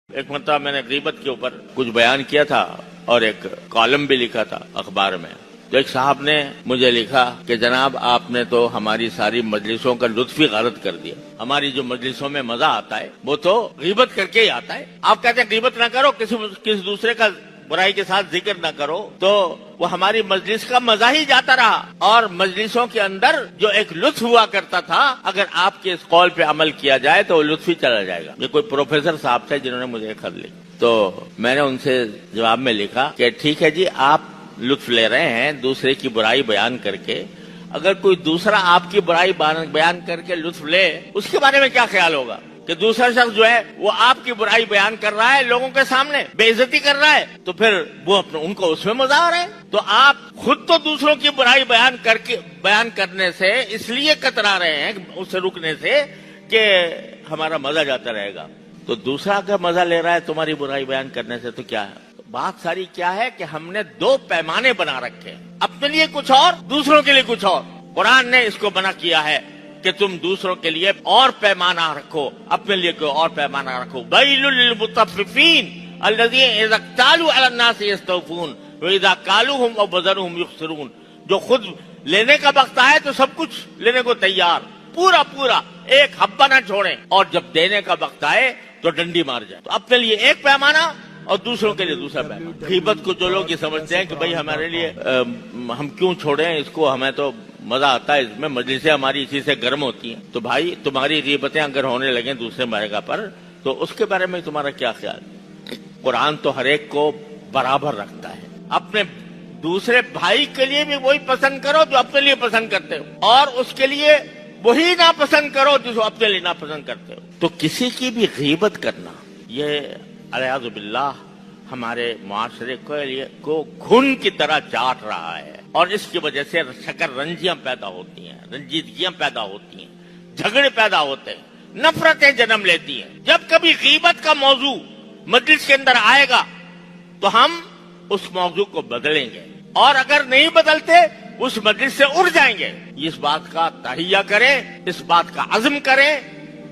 ایک مرتبہ میں نے غیبت کے اوپر کچھ بیان کیا تھا اور ایک کالم بھی لکھا تھا اخبار میں. تو ایک صاحب نے مجھے لکھا کہ جناب آپ نے تو ہماری ساری مجلسوں کا لطف ہی غارت کر دیا. ہماری جو مجلسوں میں مزہ آتا ہے وہ تو غیبت کر کے ہی آتا ہے. آپ کہتے ہیں غیبت نہ کرو, کسی دوسرے کا برائی کے ساتھ ذکر نہ کرو, تو وہ ہماری مجلس کا مزہ ہی جاتا رہا. اور مجلسوں کے اندر جو ایک لطف ہوا کرتا تھا, اگر آپ کے اس قول پہ عمل کیا جائے تو وہ لطف ہی چلا جائے گا. یہ کوئی پروفیسر صاحب تھے جنہوں نے مجھے خط لکھی. تو میں نے ان سے جواب میں لکھا کہ ٹھیک ہے جی, آپ لطف لے رہے ہیں دوسرے کی برائی بیان کر کے, اگر کوئی دوسرا آپ کی برائی بیان کر کے لطف لے, اس کے بارے میں کیا خیال ہوگا کہ دوسرا شخص جو ہے وہ آپ کی برائی بیان کر رہا ہے, لوگوں کے سامنے بے عزتی کر رہا ہے, تو پھر وہ ان کو اس میں مزہ آ رہا ہے. تو آپ خود تو دوسروں کی برائی بیان کرنے سے اس لیے کترا رہے ہیں, اس سے رکنے سے کہ ہمارا مزہ جاتا رہے گا. تو دوسرا کا مزہ لے رہا ہے تمہاری برائی بیان کرنے سے, تو کیا ہے بات ساری کیا ہے کہ ہم نے دو پیمانے بنا رکھے ہیں, اپنے لیے کچھ اور, دوسروں کے لیے کچھ اور. قرآن نے اس کو منع کیا ہے کہ تم دوسروں کے لیے اور پیمانہ رکھو, اپنے لیے کوئی اور پیمانہ رکھو. ویل للمطففین الذین اذا اکتالوا علی الناس یستوفون واذا کالوہم او وزنہم یخسرون. جو خود لینے کا وقت آئے تو سب کچھ لینے کو تیار, پورا پورا ایک حبہ نہ چھوڑیں, اور جب دینے کا وقت آئے تو ڈنڈی مار جائے. تو اپنے لیے ایک پیمانہ اور دوسروں کے لیے دوسرا پیمانہ. غیبت کو جو لوگ یہ سمجھتے ہیں کہ بھئی ہمارے لیے ہم کیوں چھوڑیں اس کو, ہمیں تو مزہ آتا ہے اس میں, مجلسیں ہماری اسی سے گرم ہوتی ہیں. تو بھائی تمہاری غیبتیں اگر ہونے لگیں دوسرے جگہ پر, تو اس کے بارے میں تمہارا کیا خیال؟ قرآن تو ہر ایک کو برابر رکھتا ہے. اپنے دوسرے بھائی کے لیے بھی وہی پسند کرو جو اپنے لیے پسند کرتے ہو, اور اس کے لیے وہی ناپسند کرو جو اپنے لیے ناپسند کرتے ہو. تو کسی کی بھی غیبت کرنا یہ الیاذ باللہ ہمارے معاشرے کو گھن کی طرح چاٹ رہا ہے, اور اس کی وجہ سے شکر رنجیاں پیدا ہوتی ہیں, رنجیدگیاں پیدا ہوتی ہیں, جھگڑے پیدا ہوتے ہیں, نفرتیں جنم لیتی ہیں. جب کبھی غیبت کا موضوع مجلس کے اندر آئے گا تو ہم اس موضوع کو بدلیں گے, اور اگر نہیں بدلتے اس مجلس سے اڑ جائیں گے. اس بات کا تہیہ کریں, اس بات کا عزم کریں,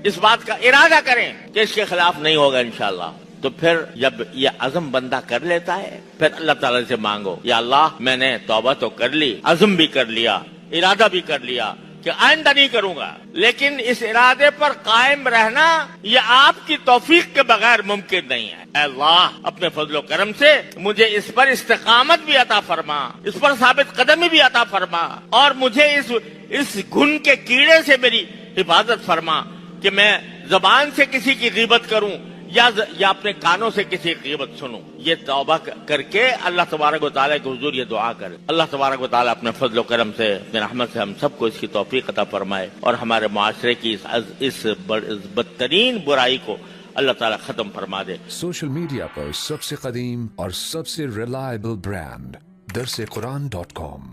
اس بات کا ارادہ کریں کہ اس کے خلاف نہیں ہوگا انشاءاللہ. تو پھر جب یہ عزم بندہ کر لیتا ہے, پھر اللہ تعالیٰ سے مانگو, یا اللہ میں نے توبہ تو کر لی, عزم بھی کر لیا, ارادہ بھی کر لیا کہ آئندہ نہیں کروں گا, لیکن اس ارادے پر قائم رہنا یہ آپ کی توفیق کے بغیر ممکن نہیں ہے. اے اللہ اپنے فضل و کرم سے مجھے اس پر استقامت بھی عطا فرما, اس پر ثابت قدمی بھی عطا فرما, اور مجھے اس گھن کے کیڑے سے میری حفاظت فرما کہ میں زبان سے کسی کی غیبت کروں یا اپنے کانوں سے کسی کی غیبت سنوں. یہ توبہ کر کے اللہ تبارک و تعالیٰ کے حضور یہ دعا کرے. اللہ تبارک و تعالیٰ اپنے فضل و کرم سے, اپنے رحمت سے ہم سب کو اس کی توفیق عطا فرمائے, اور ہمارے معاشرے کی اس بدترین برائی کو اللہ تعالیٰ ختم فرما دے. سوشل میڈیا پر سب سے قدیم اور سب سے ریلائبل برانڈ درسقرآن.com